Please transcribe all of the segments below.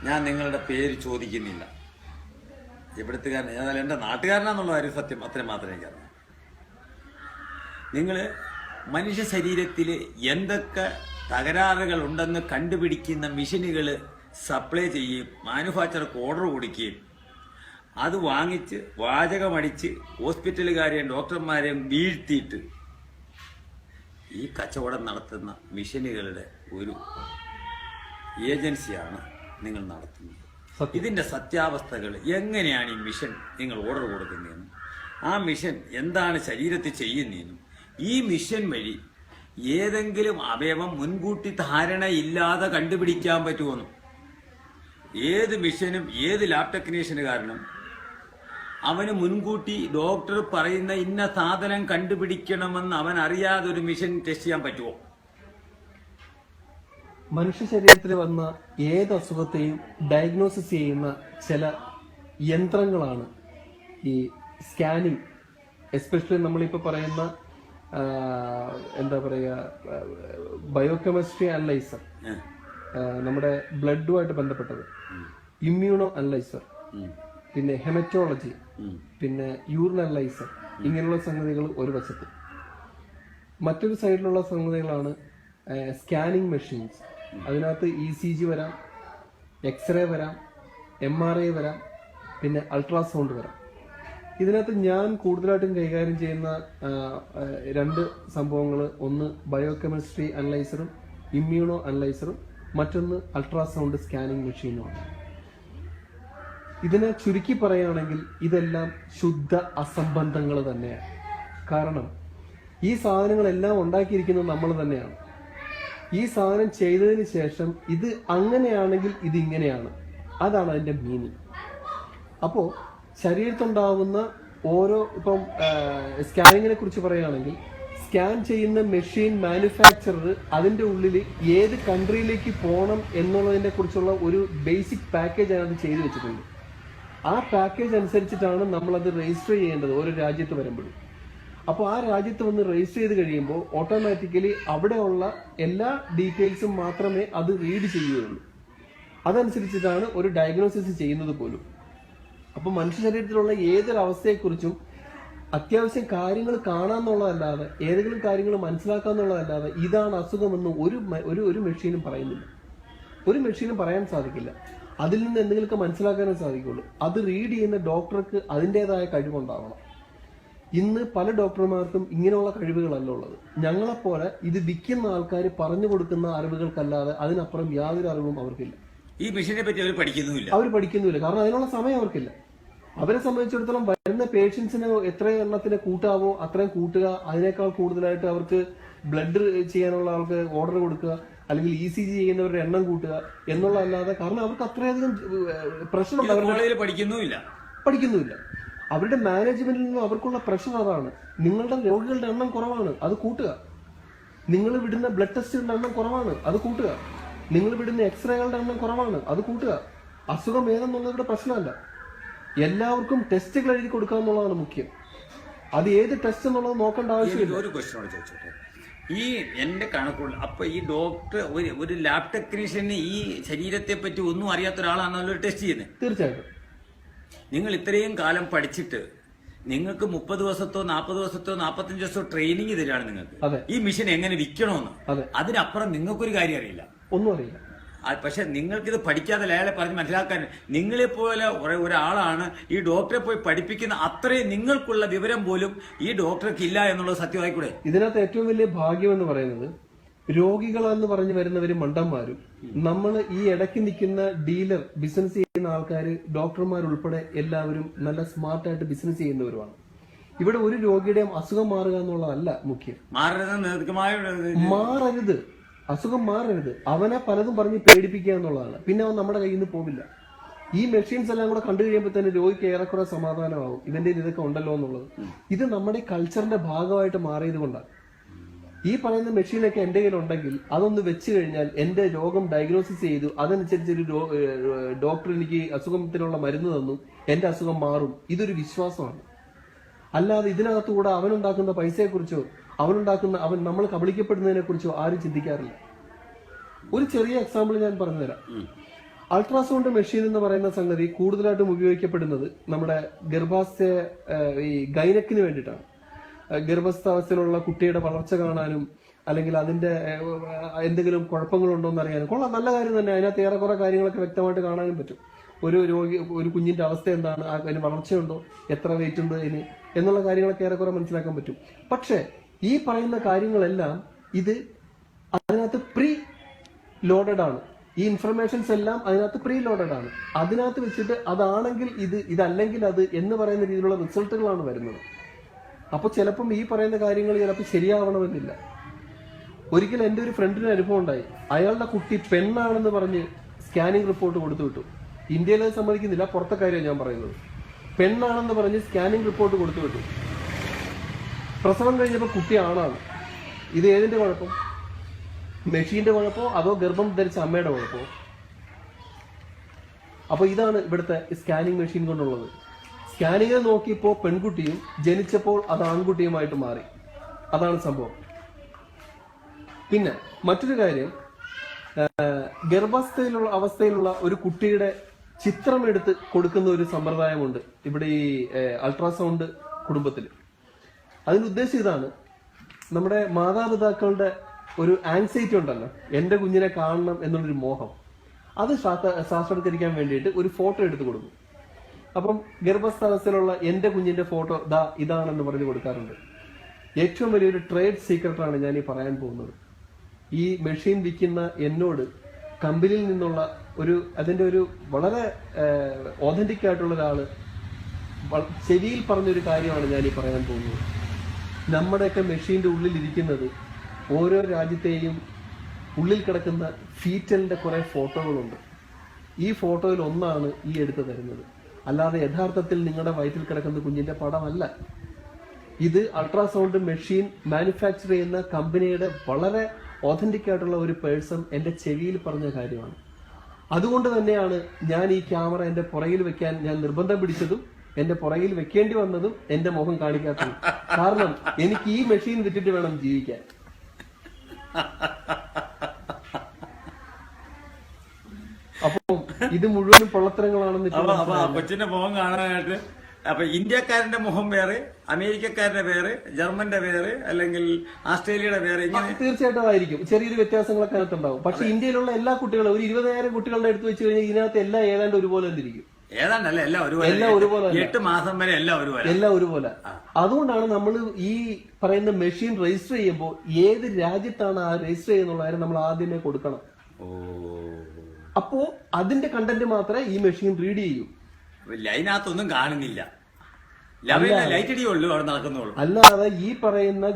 ഞാൻ നിങ്ങളുടെ പേര് ചോദിക്കുന്നില്ല. ഇവിടുത്തുകാരൻ, എന്നാൽ എൻ്റെ നാട്ടുകാരനാന്നുള്ള കാര്യം സത്യം അത്രയും മാത്രമേ എനിക്കറിയാം. നിങ്ങൾ മനുഷ്യ ശരീരത്തിൽ എന്തൊക്കെ തകരാറുകൾ ഉണ്ടെന്ന് കണ്ടുപിടിക്കുന്ന മെഷീനുകൾ സപ്ലൈ ചെയ്യും, മാനുഫാക്ചർക്ക് ഓർഡർ കൊടുക്കുകയും അത് വാങ്ങിച്ച് വാചകമടിച്ച് ഹോസ്പിറ്റലുകാരെയും ഡോക്ടർമാരെയും വീഴ്ത്തിയിട്ട് ഈ കച്ചവടം നടത്തുന്ന മെഷീനുകളുടെ ഒരു ഏജൻസിയാണ് നിങ്ങൾ നടത്തുന്നത്. ഇതിൻ്റെ സത്യാവസ്ഥകൾ എങ്ങനെയാണ് ഈ മിഷൻ നിങ്ങൾ ഓർഡർ കൊടുക്കുന്നതെന്നും ആ മിഷൻ എന്താണ് ശരീരത്തിൽ ചെയ്യുന്നതെന്നും ഈ മിഷൻ വഴി ഏതെങ്കിലും അവയവം മുൻകൂട്ടി ധാരണയില്ലാതെ കണ്ടുപിടിക്കാൻ പറ്റുമെന്നും ഏത് മിഷനും ഏത് ലാബ് ടെക്നീഷ്യനുകാരനും അവന് മുൻകൂട്ടി ഡോക്ടർ പറയുന്ന ഇന്ന സാധനം കണ്ടുപിടിക്കണമെന്ന് അവൻ അറിയാതെ ഒരു മിഷൻ ടെസ്റ്റ് ചെയ്യാൻ പറ്റുമോ? മനുഷ്യ ശരീരത്തിൽ വന്ന ഏത് അസുഖത്തെയും ഡയഗ്നോസിസ് ചെയ്യുന്ന ചില യന്ത്രങ്ങളാണ് ഈ സ്കാനിങ്. എസ്പെഷ്യലി നമ്മളിപ്പോൾ പറയുന്ന എന്താ പറയുക, ബയോകെമിസ്ട്രി അനലൈസർ, നമ്മുടെ ബ്ലഡുമായിട്ട് ബന്ധപ്പെട്ടത്, ഇമ്മ്യൂണോ അനലൈസർ, പിന്നെ ഹെമറ്റോളജി, പിന്നെ യൂറിൻ അനലൈസർ, ഇങ്ങനെയുള്ള സംഗതികൾ ഒരു വശത്ത്. മറ്റൊരു സൈഡിലുള്ള സംഗതികളാണ് സ്കാനിങ് മെഷീൻസ്. അതിനകത്ത് ECG വരാം, എക്സ്റേ വരാം, MRI വരാം, പിന്നെ അൾട്രാസൗണ്ട് വരാം. ഇതിനകത്ത് ഞാൻ കൂടുതലായിട്ടും കൈകാര്യം ചെയ്യുന്ന രണ്ട് സംഭവങ്ങൾ, ഒന്ന് ബയോകെമിസ്ട്രി അനലൈസറും ഇമ്മ്യൂണോ അനലൈസറും, മറ്റൊന്ന് അൾട്രാസൗണ്ട് സ്കാനിങ് മെഷീനുമാണ്. ഇതിനെ ചുരുക്കി പറയുകയാണെങ്കിൽ ഇതെല്ലാം ശുദ്ധ അസംബന്ധങ്ങൾ തന്നെയാണ്. കാരണം ഈ സാധനങ്ങളെല്ലാം ഉണ്ടാക്കിയിരിക്കുന്നത് നമ്മൾ തന്നെയാണ്. ഈ സാധനം ചെയ്തതിന് ശേഷം ഇത് അങ്ങനെയാണെങ്കിൽ ഇത് ഇങ്ങനെയാണ്, അതാണ് അതിന്റെ മീനിങ്. അപ്പോൾ ശരീരത്തുണ്ടാവുന്ന ഓരോ, ഇപ്പം സ്കാനിങ്ങിനെ കുറിച്ച് പറയുകയാണെങ്കിൽ സ്കാൻ ചെയ്യുന്ന മെഷീൻ മാനുഫാക്ചറർ അതിന്റെ ഉള്ളിൽ ഏത് കൺട്രിയിലേക്ക് പോകണം എന്നുള്ളതിനെ കുറിച്ചുള്ള ഒരു ബേസിക് പാക്കേജ് അതിനകത്ത് ചെയ്തു വെച്ചിട്ടുണ്ട്. ആ പാക്കേജ് അനുസരിച്ചിട്ടാണ് നമ്മളത് രജിസ്റ്റർ ചെയ്യേണ്ടത് ഓരോ രാജ്യത്ത് വരുമ്പോഴും. അപ്പോൾ ആ രാജ്യത്ത് വന്ന് രജിസ്റ്റർ ചെയ്ത് കഴിയുമ്പോൾ ഓട്ടോമാറ്റിക്കലി അവിടെയുള്ള എല്ലാ ഡീറ്റെയിൽസും മാത്രമേ അത് റീഡ് ചെയ്യുകയുള്ളൂ. അതനുസരിച്ചിട്ടാണ് ഒരു ഡയഗ്നോസിസ് ചെയ്യുന്നത് പോലും. അപ്പോൾ മനുഷ്യ ശരീരത്തിലുള്ള ഏതൊരു അവസ്ഥയെക്കുറിച്ചും അത്യാവശ്യം കാര്യങ്ങൾ കാണാന്നുള്ളതല്ലാതെ, ഏതെങ്കിലും കാര്യങ്ങൾ മനസ്സിലാക്കാന്നുള്ളതല്ലാതെ ഇതാണ് അസുഖമെന്ന് ഒരു മെഷീനും പറയുന്നില്ല. ഒരു മെഷീനും പറയാൻ സാധിക്കില്ല. അതിൽ നിന്ന് എന്തെങ്കിലുമൊക്കെ മനസ്സിലാക്കാനേ സാധിക്കുള്ളൂ. അത് റീഡ് ചെയ്യുന്ന ഡോക്ടർക്ക് അതിൻ്റെതായ കഴിവുണ്ടാവണം. ഇന്ന് പല ഡോക്ടർമാർക്കും ഇങ്ങനെയുള്ള കഴിവുകളല്ല ഉള്ളത്. ഞങ്ങളെപ്പോലെ ഇത് വിൽക്കുന്ന ആൾക്കാർ പറഞ്ഞു കൊടുക്കുന്ന അറിവുകൾക്കല്ലാതെ അതിനപ്പുറം യാതൊരു അറിവും അവർക്കില്ല. ഈ മെഷീനെ പറ്റി അവർ പഠിക്കുന്നുമില്ല. കാരണം അതിനുള്ള സമയം അവർക്കില്ല. അവരെ സംബന്ധിച്ചിടത്തോളം വരുന്ന പേഷ്യൻസിന് എത്ര എണ്ണത്തിന് കൂട്ടാവോ അത്രയും കൂട്ടുക, അതിനേക്കാൾ കൂടുതലായിട്ട് അവർക്ക് ബ്ലഡ് ചെയ്യാനുള്ള ആൾക്ക് ഓർഡർ കൊടുക്കുക, അല്ലെങ്കിൽ ECG ചെയ്യുന്നവരുടെ എണ്ണം കൂട്ടുക എന്നുള്ളതല്ലാതെ, കാരണം അവർക്ക് അത്രയധികം പ്രശ്നമുണ്ട്. അവരുടെ പഠിക്കുന്നുമില്ല. അവരുടെ മാനേജ്മെന്റിൽ നിന്നും അവർക്കുള്ള പ്രശ്നം അതാണ്. നിങ്ങളുടെ രോഗികളുടെ എണ്ണം കുറവാണ്, അത് കൂട്ടുക. നിങ്ങൾ വിടുന്ന ബ്ലഡ് ടെസ്റ്റുകളുടെ എണ്ണം കുറവാണ്, അത് കൂട്ടുക. നിങ്ങൾ വിടുന്ന എക്സ്റേകളുടെ എണ്ണം കുറവാണ്, അത് കൂട്ടുക. അസുഖം ഏതെന്നുള്ളവരുടെ പ്രശ്നമല്ല. എല്ലാവർക്കും ടെസ്റ്റുകൾ എഴുതി കൊടുക്കുക എന്നുള്ളതാണ് മുഖ്യം. അത് ഏത് ടെസ്റ്റ് എന്നുള്ളത് നോക്കേണ്ട ആവശ്യമില്ല. ഒരു ക്വസ്റ്റ്യൻ ചോദിച്ചോട്ടെ. ഈ എന്റെ കണക്കുള്ള അപ്പൊ ഈ ഡോക്ടർ ഒരു ലാബ് ടെക്നീഷ്യന് ഈ ശരീരത്തെ പറ്റി ഒന്നും അറിയാത്ത ഒരാളാണല്ലോ ടെസ്റ്റ് ചെയ്യുന്നത്. തീർച്ചയായിട്ടും. നിങ്ങൾ ഇത്രയും കാലം പഠിച്ചിട്ട് നിങ്ങൾക്ക് 30 ദിവസത്തോ 40 ദിവസത്തോ 45 ദിവസത്തോ ട്രെയിനിങ് തരികയാണ് നിങ്ങൾക്ക് ഈ മിഷൻ എങ്ങനെ വിൽക്കണമെന്ന്. അതിനപ്പുറം നിങ്ങൾക്കൊരു കാര്യം അറിയില്ല, ഒന്നും അറിയില്ല. പക്ഷെ നിങ്ങൾക്കിത് പഠിക്കാതെ അയാളെ പറഞ്ഞ് മനസ്സിലാക്കാൻ നിങ്ങളെപ്പോലെ ഒരാളാണ് ഈ ഡോക്ടറെ പോയി പഠിപ്പിക്കുന്ന അത്രയും നിങ്ങൾക്കുള്ള വിവരം പോലും ഈ ഡോക്ടർക്ക് ഇല്ല എന്നുള്ളത് സത്യമായിക്കൂടെ? ഇതിനകത്ത് ഏറ്റവും വലിയ ഭാഗ്യം എന്ന് പറയുന്നത് രോഗികളെന്ന് പറഞ്ഞു വരുന്നവര് മണ്ടന്മാരും, നമ്മൾ ഈ ഇടയ്ക്ക് നിൽക്കുന്ന ഡീലർ, ബിസിനസ് ചെയ്യുന്ന ആൾക്കാർ, ഡോക്ടർമാരുൾപ്പെടെ എല്ലാവരും നല്ല സ്മാർട്ടായിട്ട് ബിസിനസ് ചെയ്യുന്നവരുമാണ്. ഇവിടെ ഒരു രോഗിയുടെയും അസുഖം മാറുക എന്നുള്ളതല്ല മുഖ്യം. മാറരുത്, അസുഖം മാറരുത്. അവനെ പലതും പറഞ്ഞ് പേടിപ്പിക്കുക എന്നുള്ളതാണ്. പിന്നെ അവൻ നമ്മുടെ കയ്യിൽ നിന്ന് പോവില്ല. ഈ മെഷീൻസ് എല്ലാം കൂടെ കണ്ടു കഴിയുമ്പോൾ തന്നെ രോഗിക്ക് ഏറെക്കുറെ സമാധാനമാവും, ഇവന്റെ ഇതൊക്കെ ഉണ്ടല്ലോ എന്നുള്ളത്. ഇത് നമ്മുടെ കൾച്ചറിന്റെ ഭാഗമായിട്ട് മാറിയത് കൊണ്ടാണ്. ഈ പറയുന്ന മെഷീനൊക്കെ എന്റെ കയ്യിലുണ്ടെങ്കിൽ അതൊന്ന് വെച്ച് കഴിഞ്ഞാൽ എന്റെ രോഗം ഡയഗ്നോസിസ് ചെയ്തു, അതനുസരിച്ച് ഒരു ഡോക്ടർ എനിക്ക് അസുഖത്തിനുള്ള മരുന്ന് തന്നു, എന്റെ അസുഖം മാറും. ഇതൊരു വിശ്വാസമാണ്. അല്ലാതെ ഇതിനകത്തുകൂടെ അവനുണ്ടാക്കുന്ന പൈസയെക്കുറിച്ചോ അവൻ നമ്മൾ കബളിക്കപ്പെടുന്നതിനെ കുറിച്ചോ ആരും ചിന്തിക്കാറില്ല. ഒരു ചെറിയ എക്സാമ്പിൾ ഞാൻ പറഞ്ഞുതരാം. അൾട്രാസൗണ്ട് മെഷീൻ എന്ന് പറയുന്ന സംഗതി കൂടുതലായിട്ടും ഉപയോഗിക്കപ്പെടുന്നത് നമ്മുടെ ഗർഭാശയ ഈ ഗൈനക്കിന് വേണ്ടിയിട്ടാണ്. ഗർഭസ്ഥാവസ്ഥയിലുള്ള കുട്ടിയുടെ വളർച്ച കാണാനും അല്ലെങ്കിൽ അതിന്റെ എന്തെങ്കിലും കുഴപ്പങ്ങളുണ്ടോ എന്ന് അറിയാനും കൊള്ളാം, നല്ല കാര്യം തന്നെ. അതിനകത്ത് ഏറെക്കുറെ കാര്യങ്ങളൊക്കെ വ്യക്തമായിട്ട് കാണാനും പറ്റും. ഒരു കുഞ്ഞിന്റെ അവസ്ഥ എന്താണ്, അതിന് വളർച്ചയുണ്ടോ, എത്ര വെയിറ്റ് ഉണ്ട് അതിന് എന്നുള്ള കാര്യങ്ങളൊക്കെ ഏറെക്കുറെ മനസ്സിലാക്കാൻ പറ്റും. പക്ഷെ ഈ പറയുന്ന കാര്യങ്ങളെല്ലാം ഇത് അതിനകത്ത് പ്രീ ലോഡഡ് ആണ്. ഈ ഇൻഫർമേഷൻസ് എല്ലാം അതിനകത്ത് പ്രീ ലോഡഡ് ആണ്. അതിനകത്ത് വെച്ചിട്ട് അതാണെങ്കിൽ ഇതല്ലെങ്കിൽ അത് എന്ന് പറയുന്ന രീതിയിലുള്ള റിസൾട്ടുകളാണ് വരുന്നത്. അപ്പൊ ചിലപ്പം ഈ പറയുന്ന കാര്യങ്ങൾ ചിലപ്പോൾ ശരിയാവണമെന്നില്ല. ഒരിക്കൽ എൻ്റെ ഒരു ഫ്രണ്ടിന് അനുഭവം ഉണ്ടായി. അയാളുടെ കുട്ടി പെണ്ണാണെന്ന് പറഞ്ഞ് സ്കാനിങ് റിപ്പോർട്ട് കൊടുത്തു വിട്ടു. ഇന്ത്യയിൽ അത് സമ്മതിക്കുന്നില്ല, പുറത്തെ കാര്യമാണ് ഞാൻ പറയുന്നത്. പെണ്ണാണെന്ന് പറഞ്ഞ് സ്കാനിങ് റിപ്പോർട്ട് കൊടുത്തു വിട്ടു. പ്രസവം കഴിഞ്ഞപ്പോൾ കുട്ടി ആണാണ്. ഇത് ഏതിന്റെ കുഴപ്പം? മെഷീന്റെ കുഴപ്പമോ അതോ ഗർഭം ധരിച്ച അമ്മയുടെ കുഴപ്പമോ? അപ്പൊ ഇതാണ് ഇവിടുത്തെ സ്കാനിങ് മെഷീൻ കൊണ്ടുള്ളത്. സ്കാനിങ്ങിൽ നോക്കിയപ്പോ പെൺകുട്ടിയും ജനിച്ചപ്പോൾ അത് ആൺകുട്ടിയുമായിട്ട് മാറി. അതാണ് സംഭവം. പിന്നെ മറ്റൊരു കാര്യം, അവസ്ഥയിലുള്ള ഒരു കുട്ടിയുടെ ചിത്രം എടുത്ത് കൊടുക്കുന്ന ഒരു സമ്പ്രദായമുണ്ട് ഇവിടെ ഈ അൾട്രാസൗണ്ട് കുടുംബത്തിൽ. അതിന് ഉദ്ദേശം ഇതാണ്, നമ്മുടെ മാതാപിതാക്കളുടെ ഒരു ആങ്സൈറ്റി ഉണ്ടല്ലോ, എന്റെ കുഞ്ഞിനെ കാണണം എന്നുള്ളൊരു മോഹം, അത് സാക്ഷാത്കരിക്കാൻ വേണ്ടിയിട്ട് ഒരു ഫോട്ടോ എടുത്ത് കൊടുക്കും. അപ്പം ഗർഭസ്ഥാവസ്ഥയിലുള്ള എന്റെ കുഞ്ഞിന്റെ ഫോട്ടോ ഇതാണെന്ന് പറഞ്ഞു കൊടുക്കാറുണ്ട്. ഏറ്റവും വലിയൊരു ട്രേഡ് സീക്രട്ടാണ് ഞാൻ ഈ പറയാൻ പോകുന്നത്. ഈ മെഷീൻ വിൽക്കുന്ന എന്നോട് കമ്പനിയിൽ നിന്നുള്ള അതിന്റെ ഒരു വളരെ ഓതന്റിക് ആയിട്ടുള്ള ഒരാള് ചെവിയിൽ പറഞ്ഞൊരു കാര്യമാണ് ഞാൻ ഈ പറയാൻ പോകുന്നത്. നമ്മുടെയൊക്കെ മെഷീന്റെ ഉള്ളിൽ ഇരിക്കുന്നത് ഓരോ രാജ്യത്തെയും ഉള്ളിൽ കിടക്കുന്ന ഫീറ്റലിന്റെ കുറെ ഫോട്ടോകളുണ്ട്. ഈ ഫോട്ടോയിൽ ഒന്നാണ് ഈ എടുത്തു തരുന്നത്. അല്ലാതെ യഥാർത്ഥത്തിൽ നിങ്ങളുടെ വയറ്റിൽ കിടക്കുന്ന കുഞ്ഞിന്റെ പടമല്ല. ഇത് അൾട്രാസൗണ്ട് മെഷീൻ മാനുഫാക്ചർ ചെയ്യുന്ന കമ്പനിയുടെ വളരെ ഓതന്റിക് ആയിട്ടുള്ള ഒരു പേഴ്സൺ എന്റെ ചെവിയിൽ പറഞ്ഞ കാര്യമാണ്. അതുകൊണ്ട് തന്നെയാണ് ഞാൻ ഈ ക്യാമറ എന്റെ പുറകിൽ വെക്കാൻ ഞാൻ നിർബന്ധം പിടിച്ചതും എന്റെ പുറകിൽ വെക്കേണ്ടി വന്നതും എന്റെ മുഖം കാണിക്കാത്തതും. കാരണം എനിക്ക് ഈ മെഷീൻ വിറ്റിട്ട് വേണം ജീവിക്കാൻ. അപ്പം ഇത് മുഴുവനും പൊള്ളത്തരങ്ങളാണെന്ന് കൊച്ചിന്റെ മുഖം കാണാനായിട്ട് അപ്പൊ ഇന്ത്യക്കാരന്റെ മുഖം വേറെ, അമേരിക്കക്കാരുടെ വേറെ, ജർമ്മന്റെ വേറെ, അല്ലെങ്കിൽ ഓസ്ട്രേലിയയുടെ വേറെ, ഇങ്ങനെ തീർച്ചയായിട്ടും ആയിരിക്കും. ചെറിയൊരു വ്യത്യാസങ്ങളൊക്കെ അതിനകത്തുണ്ടാവും. പക്ഷെ ഇന്ത്യയിലുള്ള എല്ലാ കുട്ടികളും ഒരു 20,000 കുട്ടികളുടെ എടുത്ത് വെച്ച് കഴിഞ്ഞാൽ ഇതിനകത്ത് എല്ലാം ഏതാണ്ട് ഒരുപോലെ ഇരിക്കും. ഏതാണ്ടല്ല എല്ലാം ഒരുപോലെ 8 മാസം വരെ എല്ലാം ഒരുപോലെ. അതുകൊണ്ടാണ് നമ്മൾ ഈ പറയുന്ന മെഷീൻ രജിസ്റ്റർ ചെയ്യുമ്പോൾ ഏത് രാജ്യത്താണ് ആ രജിസ്റ്റർ ചെയ്യുന്നുള്ള കാര്യം നമ്മൾ ആദ്യമേ കൊടുക്കണം. അപ്പോ അതിന്റെ കണ്ടന്റ് മാത്രമേ ഈ മെഷീൻ റീഡ് ചെയ്യൂ. അതിനകത്തൊന്നും കാണുന്നില്ല, ലൈറ്റ് അടിയുള്ളൂ, അവിടെ നടക്കുന്നുള്ളൂ. അല്ലാതെ ഈ പറയുന്ന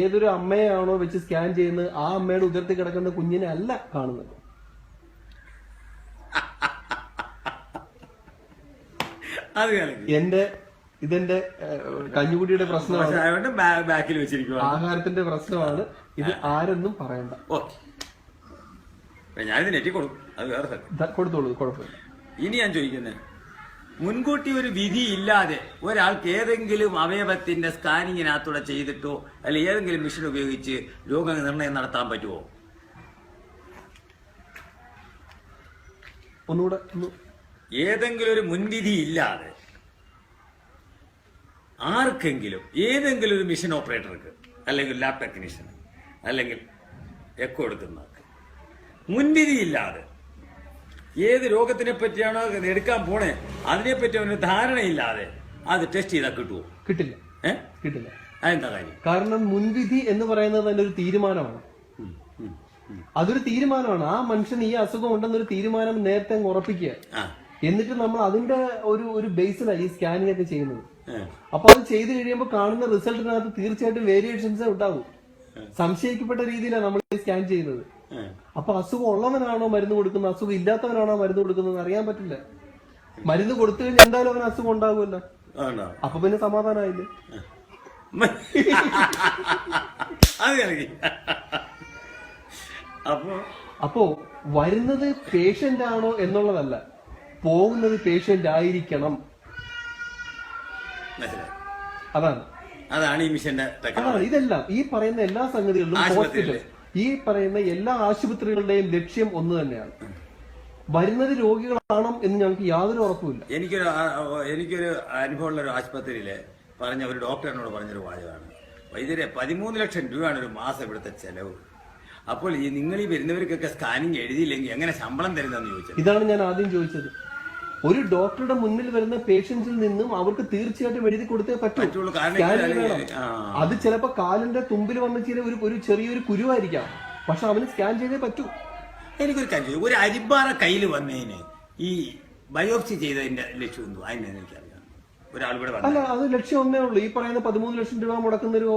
ഏതൊരു അമ്മയാണോ വെച്ച് സ്കാൻ ചെയ്യുന്നത് ആ അമ്മയുടെ ഉദരത്തിൽ കിടക്കുന്ന കുഞ്ഞിനെ അല്ല കാണുന്നത്. ഇതെന്റെ കഞ്ഞുകുടിയുടെ പ്രശ്നമാണ്, ബാക്കിൽ വെച്ചിരിക്കുക, ആഹാരത്തിന്റെ പ്രശ്നമാണ്. ഇത് ആരെന്നും പറയണ്ട. ഞാനിത് നെറ്റി കൊടുക്കും, അത് വേറെ കൊടുത്തോളൂ, കുഴപ്പമില്ല. ഇനി ഞാൻ ചോദിക്കുന്നത്, മുൻകൂട്ടി ഒരു വിധി ഇല്ലാതെ ഒരാൾക്ക് ഏതെങ്കിലും അവയവത്തിന്റെ സ്കാനിങ്ങിനകത്തൂടെ ചെയ്തിട്ടോ അല്ലെ ഏതെങ്കിലും മെഷീൻ ഉപയോഗിച്ച് രോഗനിർണയം നടത്താൻ പറ്റുമോ? ഒന്നുകൂടെ. ഏതെങ്കിലും ഒരു മുൻവിധി ഇല്ലാതെ ആർക്കെങ്കിലും ഏതെങ്കിലും ഒരു മെഷീൻ ഓപ്പറേറ്റർക്ക് അല്ലെങ്കിൽ ലാബ് ടെക്നീഷ്യന് അല്ലെങ്കിൽ എക്കോ എടുക്കുന്നവർക്ക് മുൻവിധി ഇല്ലാതെ ഏത് രോഗത്തിനെ പറ്റിയാണോ എടുക്കാൻ പോണേ അതിനെപ്പറ്റി അവന് ധാരണയില്ലാതെ അത് ടെസ്റ്റ് ചെയ്താൽ കിട്ടുമോ? കിട്ടില്ല. കിട്ടില്ല. അതെന്താ കാര്യം? കാരണം മുൻവിധി എന്ന് പറയുന്നത് തന്നെ ഒരു തീരുമാനമാണ്. അതൊരു തീരുമാനമാണ്. ആ മനുഷ്യന് ഈ അസുഖം ഉണ്ടെന്നൊരു തീരുമാനം നേരത്തെ അങ്ങ് ഉറപ്പിക്കുക. എന്നിട്ട് നമ്മൾ അതിന്റെ ഒരു ബേസിലാണ് ഈ സ്കാനിങ് ഒക്കെ ചെയ്യുന്നത്. അപ്പൊ അത് ചെയ്ത് കഴിയുമ്പോൾ കാണുന്ന റിസൾട്ടിനകത്ത് തീർച്ചയായിട്ടും വേരിയേഷൻസ് ഉണ്ടാവും. സംശയിക്കപ്പെട്ട രീതിയിലാണ് നമ്മൾ സ്കാൻ ചെയ്യുന്നത്. അപ്പൊ അസുഖം ഉള്ളവനാണോ മരുന്ന് കൊടുക്കുന്നത്, അസുഖം ഇല്ലാത്തവനാണോ മരുന്ന് കൊടുക്കുന്നത് അറിയാൻ പറ്റില്ല. മരുന്ന് കൊടുത്തു കഴിഞ്ഞാൽ എന്തായാലും അവന് അസുഖം ഉണ്ടാകുമല്ലോ. അപ്പൊ പിന്നെ സമാധാനമായില്ലേ? അപ്പോ വരുന്നത് പേഷ്യന്റ് ആണോ എന്നുള്ളതല്ല, പോകുന്നത് പേഷ്യന്റ് ആയിരിക്കണം. അതാണ് ഈ മിഷന്റെ. ഇതെല്ലാം ഈ പറയുന്ന എല്ലാ സംഗതികളിലും ഹോസ്പിറ്റൽ, ഈ പറയുന്ന എല്ലാ ആശുപത്രികളുടെയും ലക്ഷ്യം ഒന്ന് തന്നെയാണ്. വരുന്നത് രോഗികളാണോ എന്ന് ഞങ്ങൾക്ക് യാതൊരു ഉറപ്പുമില്ല. എനിക്കൊരു അനുഭവമുള്ള ഒരു ആശുപത്രിയില് പറഞ്ഞ ഒരു ഡോക്ടർ എന്നോട് പറഞ്ഞൊരു വാചകമാണ്, വൈദ്യരെ 13 ലക്ഷം രൂപയാണ് ഒരു മാസം ഇവിടുത്തെ ചെലവ്. അപ്പോൾ നിങ്ങൾ ഈ വരുന്നവർക്കൊക്കെ സ്കാനിങ് എഴുതിയില്ലെങ്കിൽ എങ്ങനെ ശമ്പളം തരുന്നതെന്ന് ചോദിച്ചത്. ഇതാണ് ഞാൻ ആദ്യം ചോദിച്ചത്. ഒരു ഡോക്ടറുടെ മുന്നിൽ വരുന്ന പേഷ്യൻസിൽ നിന്നും അവർക്ക് തീർച്ചയായിട്ടും എഴുതി കൊടുത്തേ പറ്റുള്ളൂ. അത് ചിലപ്പോ കാലിന്റെ തുമ്പിൽ വന്ന ഒരു ചെറിയൊരു കുരുവായിരിക്കാം, പക്ഷെ അവന് സ്കാൻ ചെയ്തേ പറ്റൂ. എനിക്കൊരു കാര്യം, ഒരു അരിമ്പാറ കയ്യിൽ വന്നതിന് ഈ ബയോപ്സി ചെയ്തതിന്റെ ലക്ഷ്യം എന്തോ അതിനെ എനിക്കറിയാം. ഒരാൾ ഇവിടെ അല്ല, അത് ലക്ഷ്യം ഒന്നേ ഉള്ളൂ. ഈ പറയുന്ന 13 ലക്ഷം രൂപ മുടക്കുന്ന ഒരു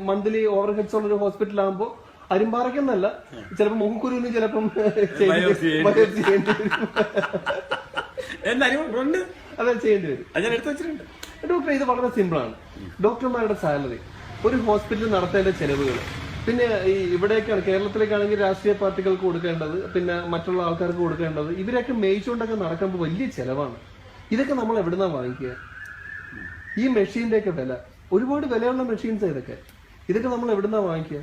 മന്ത്ലി ഓവർ ഹെഡ്സ് ഉള്ള ഒരു ഹോസ്പിറ്റൽ ആകുമ്പോൾ അരിമ്പാറയ്ക്കെന്നല്ല, ചിലപ്പോ മുഖക്കുരുന്ന് ചിലപ്പം ബയോപ്സി ചെയ്യേണ്ടി വരും. അതെ, ചെയ്യേണ്ടി വരും. എടുത്തു വെച്ചിട്ടുണ്ട്. ഡോക്ടർ, ഇത് വളരെ സിമ്പിൾ ആണ്. ഡോക്ടർമാരുടെ സാലറി, ഒരു ഹോസ്പിറ്റൽ നടത്തേണ്ട ചെലവുകൾ, പിന്നെ ഈ ഇവിടേക്കാണ് കേരളത്തിലേക്കാണെങ്കിൽ രാഷ്ട്രീയ പാർട്ടികൾക്ക് കൊടുക്കേണ്ടത്, പിന്നെ മറ്റുള്ള ആൾക്കാർക്ക് കൊടുക്കേണ്ടത്, ഇവരൊക്കെ മേയിച്ചുകൊണ്ടൊക്കെ നടക്കുമ്പോൾ വലിയ ചെലവാണ്. ഇതൊക്കെ നമ്മൾ എവിടുന്നാ വാങ്ങിക്കുക? ഈ മെഷീന്റെ ഒക്കെ വില, ഒരുപാട് വിലയുള്ള മെഷീൻസ് ഇതൊക്കെ നമ്മൾ എവിടുന്നാ വാങ്ങിക്കുക?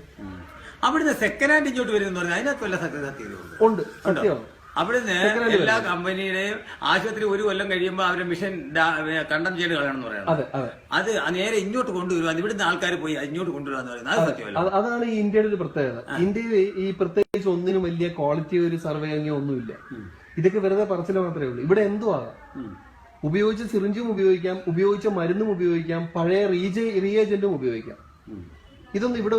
അവിടുന്ന് സെക്കൻഡ് ഹാൻഡ് ഇങ്ങോട്ട് വരുന്ന പറഞ്ഞാൽ അതിനകത്ത് വല്ല സത്യത ഉണ്ട്, സത്യമാണ്. അവിടുന്ന് എല്ലാ കമ്പനിയുടെയും ആശുപത്രി ഒരു കൊല്ലം കഴിയുമ്പോൾ അവരുടെ മിഷൻ കണ്ടം ചെയ്ത് കളയണമെന്ന് പറയുന്നത്, അത് നേരെ ഇങ്ങോട്ട് കൊണ്ടുവരും. ഇവിടുന്ന് ആൾക്കാർ പോയി ഇങ്ങോട്ട് കൊണ്ടുവരാന്ന് പറയുന്നത് അത് സത്യമല്ല. അതാണ് ഈ ഇന്ത്യയുടെ ഒരു പ്രത്യേകത. ഇന്ത്യയിൽ ഈ പ്രത്യേകിച്ച് ഒന്നിനും വലിയ ക്വാളിറ്റി ഒരു സർവേ അങ്ങനെ ഒന്നുമില്ല. ഇതൊക്കെ വെറുതെ പറച്ചിൽ മാത്രമേ ഉള്ളൂ. ഇവിടെ എന്തോ ആകാം. ഉപയോഗിച്ച സിറിഞ്ചും ഉപയോഗിക്കാം, ഉപയോഗിച്ച മരുന്നും ഉപയോഗിക്കാം, പഴയ റീഏജന്റും ഉപയോഗിക്കാം. ഇതൊന്നും ഇവിടെ